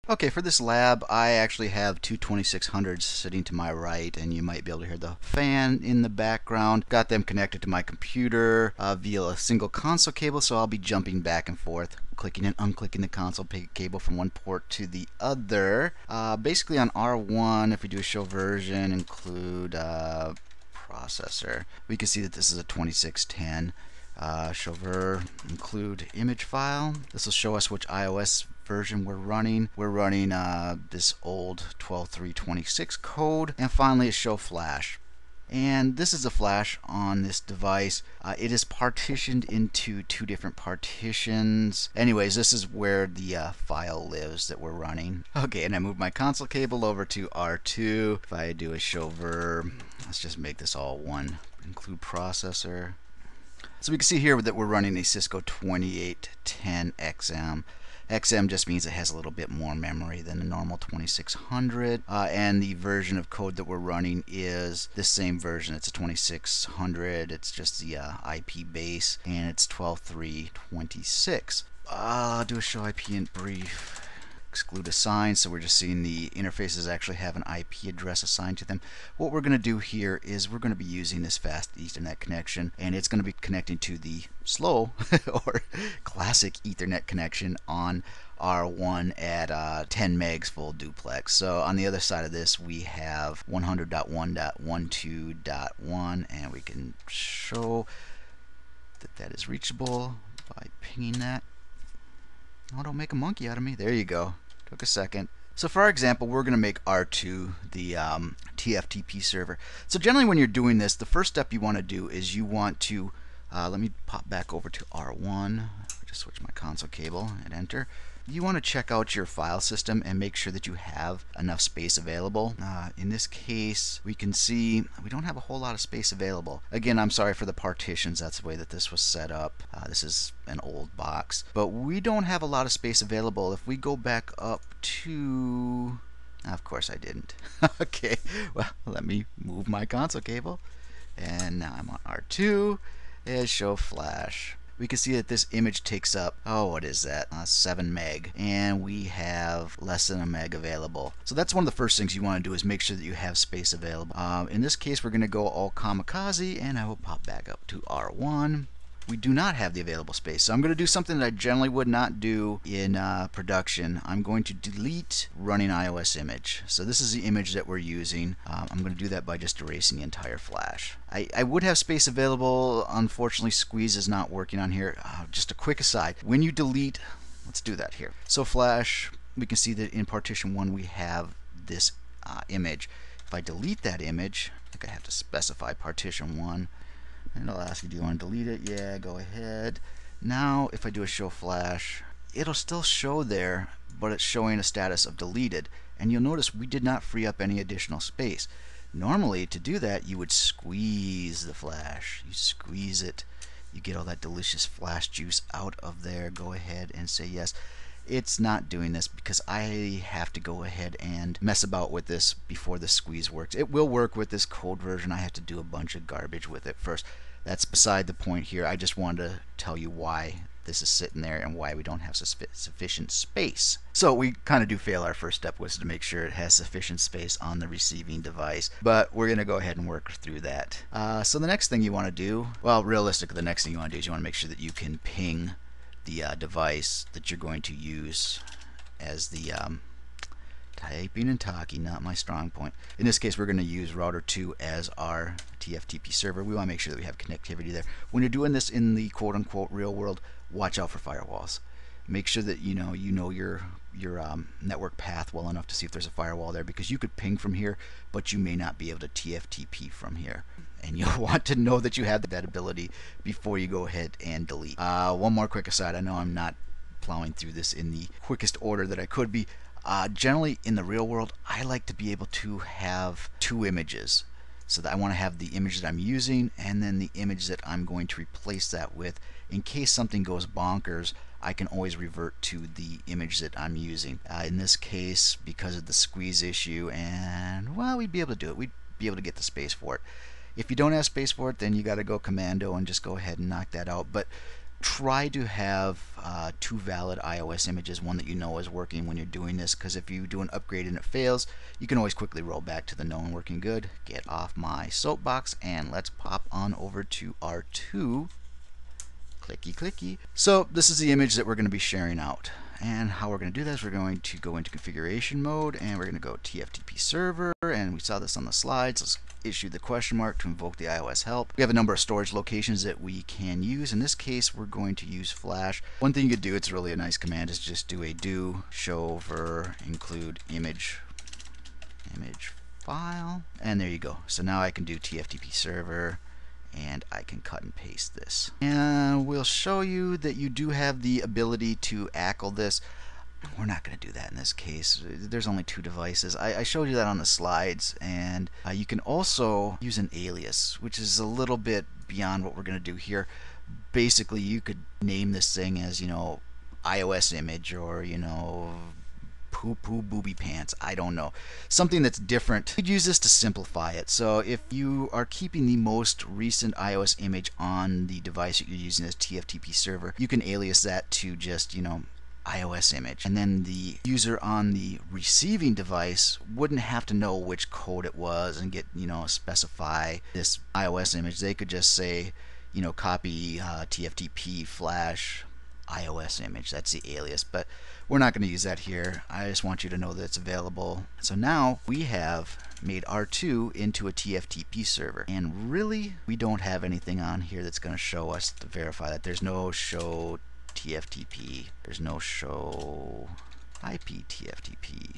Okay, for this lab, I actually have two 2600s sitting to my right, and you might be able to hear the fan in the background. Got them connected to my computer via a single console cable, so I'll be jumping back and forth, clicking and unclicking the console cable from one port to the other. Basically on R1, if we do a show version, include processor, we can see that this is a 2610. Show include image file. This will show us which iOS version we're running. We're running this old 12.3.26 code. And finally, a show flash. And this is a flash on this device. It is partitioned into two different partitions. Anyways, this is where the file lives that we're running. Okay, and I move my console cable over to R2. If I do a show let's just make this all one. Include processor. So we can see here that we're running a Cisco 2810XM. XM just means it has a little bit more memory than a normal 2600, and the version of code that we're running is the same version. It's a 2600. It's just the IP base, and it's 12.3.26. I'll do a show IP in brief. Exclude assign, so we're just seeing the interfaces actually have an IP address assigned to them. What we're going to do here is we're going to be using this fast Ethernet connection, and it's going to be connecting to the slow or classic Ethernet connection on R1 at 10 megs full duplex. So on the other side of this we have 100.1.12.1, and we can show that that is reachable by pinging that. Oh, don't make a monkey out of me. There you go. Took a second. So for our example, we're going to make R2 the TFTP server. So generally when you're doing this, the first step you want to do is you want to, let me pop back over to R1. Just switch my console cable and enter. You want to check out your file system and make sure that you have enough space available. In this case, we can see we don't have a whole lot of space available. Again, I'm sorry for the partitions. That's the way that this was set up. This is an old box. But we don't have a lot of space available. If we go back up to... Of course I didn't. Okay, well, let me move my console cable. And now I'm on R2. And show flash. We can see that this image takes up, oh, what is that? 7 meg, and we have less than a meg available. So that's one of the first things you want to do is make sure that you have space available. In this case, we're going to go all kamikaze, and I will pop back up to R1. We do not have the available space, so I'm going to do something that I generally would not do in production. I'm going to delete running iOS image. So this is the image that we're using. I'm going to do that by just erasing the entire flash. I would have space available. Unfortunately, squeeze is not working on here. Just a quick aside, when you delete, let's do that here. So flash, we can see that in partition 1 we have this image. If I delete that image, I think I have to specify partition 1. And it'll ask you, do you want to delete it? Yeah, go ahead. Now, if I do a show flash, it'll still show there, but it's showing a status of deleted. And you'll notice we did not free up any additional space. Normally, to do that, you would squeeze the flash. You squeeze it. You get all that delicious flash juice out of there. Go ahead and say yes. It's not doing this because I have to go ahead and mess about with this before the squeeze works. It will work with this code version. I have to do a bunch of garbage with it first. That's beside the point here. I just wanted to tell you why this is sitting there and why we don't have sufficient space. So we kind of do fail. Our first step was to make sure it has sufficient space on the receiving device, but we're going to go ahead and work through that. So the next thing you want to do, well, realistically, the next thing you want to do is you want to make sure that you can ping the device that you're going to use as the typing and talking, not my strong point. In this case, we're going to use router 2 as our TFTP server. We want to make sure that we have connectivity there. When you're doing this in the quote-unquote real world, watch out for firewalls. Make sure that you know your network path well enough to see if there's a firewall there, because you could ping from here, but you may not be able to TFTP from here. And you'll want to know that you have that ability before you go ahead and delete. One more quick aside. I know I'm not plowing through this in the quickest order that I could be. Generally, in the real world, I like to be able to have 2 images. So that I want to have the image that I'm using and then the image that I'm going to replace that with. In case something goes bonkers, I can always revert to the image that I'm using. In this case, because of the squeeze issue, and well, we'd be able to do it. We'd be able to get the space for it. If you don't have space for it, then you got to go commando and just go ahead and knock that out. But try to have two valid iOS images, one that you know is working when you're doing this, because if you do an upgrade and it fails, you can always quickly roll back to the known working good. Get off my soapbox and let's pop on over to R2. Clicky clicky. So this is the image that we're going to be sharing out. And how we're going to do this, we're going to go into configuration mode and we're going to go TFTP server, and we saw this on the slides. Let's issue the question mark to invoke the iOS help. We have a number of storage locations that we can use. In this case, we're going to use Flash. One thing you could do, it's really a nice command, is just do a do show ver include image file, and there you go. So now I can do TFTP server and I can cut and paste this. And we'll show you that you do have the ability to ACL this. We're not going to do that in this case. There's only two devices. I showed you that on the slides, and you can also use an alias, which is a little bit beyond what we're going to do here. Basically, you could name this thing as, you know, iOS image, or, you know, poo poo booby pants, I don't know, something that's different. You could use this to simplify it. So if you are keeping the most recent iOS image on the device that you're using as TFTP server, you can alias that to just, you know, iOS image, and then the user on the receiving device wouldn't have to know which code it was and get, you know, specify this iOS image. They could just say, you know, copy TFTP flash iOS image. That's the alias, but we're not going to use that here. I just want you to know that it's available. So now we have made R2 into a TFTP server, and really we don't have anything on here that's going to show us to verify that. There's no show TFTP, there's no show IP TFTP.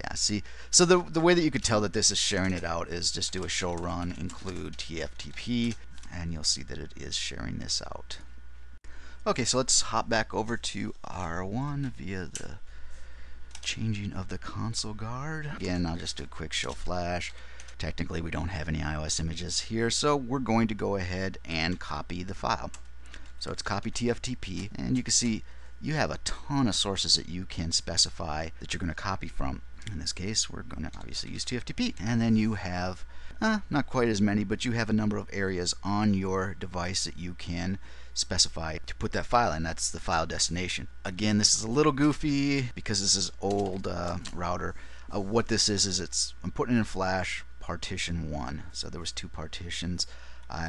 Yeah, see, so the way that you could tell that this is sharing it out is just do a show run include TFTP, and you'll see that it is sharing this out. Okay, so let's hop back over to R1 via the changing of the console guard. Again, I'll just do a quick show flash. Technically, we don't have any iOS images here, so we're going to go ahead and copy the file. So it's copy TFTP, and you can see you have a ton of sources that you can specify that you're going to copy from. In this case, we're going to obviously use TFTP. And then you have, not quite as many, but you have a number of areas on your device that you can specify to put that file in. That's the file destination. Again, this is a little goofy because this is old router. What this is I'm putting in Flash partition 1. So there was 2 partitions.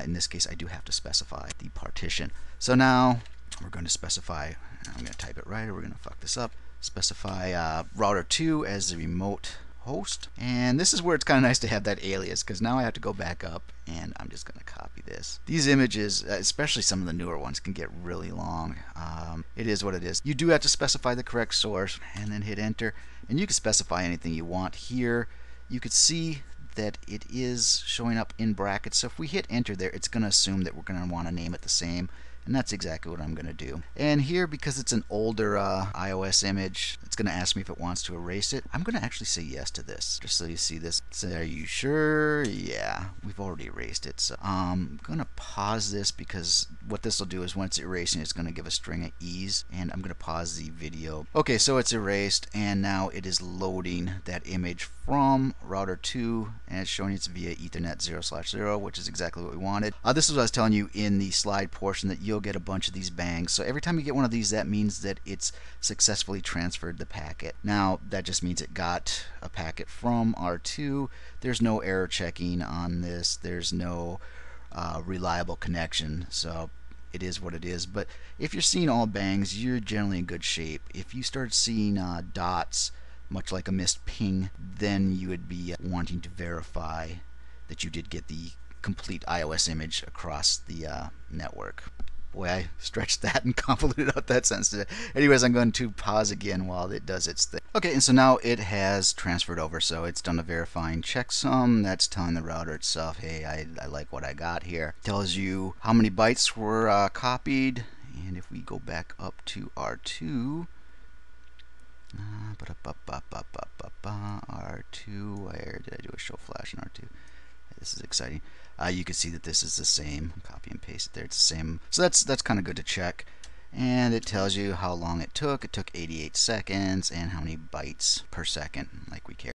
In this case, I do have to specify the partition. So now we're going to specify, I'm going to type it right, or we're going to fuck this up, specify router 2 as the remote host. And this is where it's kind of nice to have that alias, because now I have to go back up and I'm just going to copy this. These images, especially some of the newer ones, can get really long. It is what it is. You do have to specify the correct source and then hit enter, and you can specify anything you want here. You could see that it is showing up in brackets, so if we hit enter there, it's going to assume that we're going to want to name it the same, and that's exactly what I'm going to do. And here, because it's an older iOS image, it's going to ask me if it wants to erase it. I'm going to actually say yes to this, just so you see this. Say, are you sure? Yeah, we've already erased it. So I'm going to pause this, because what this will do is once it's erasing, it's going to give a string of E's, and I'm going to pause the video. Okay, so it's erased, and now it is loading that image from router 2, and it's showing it's via Ethernet 0/0, which is exactly what we wanted. This is what I was telling you in the slide portion, that you'll get a bunch of these bangs. So every time you get one of these, that means that it's successfully transferred the packet. Now that just means it got a packet from R2. There's no error checking on this. There's no reliable connection. So it is what it is. But if you're seeing all bangs, you're generally in good shape. If you start seeing dots, much like a missed ping, then you would be wanting to verify that you did get the complete iOS image across the network. Boy, I stretched that and convoluted out that sentence today. Anyways, I'm going to pause again while it does its thing. Okay, and so now it has transferred over, so it's done a verifying checksum. That's telling the router itself, hey, I like what I got here. Tells you how many bytes were copied, and if we go back up to R2, R2, where did I do a show flash in R2? This is exciting. You can see that this is the same. Copy and paste it there. It's the same. So that's kind of good to check. And it tells you how long it took. It took 88 seconds and how many bytes per second, like we care.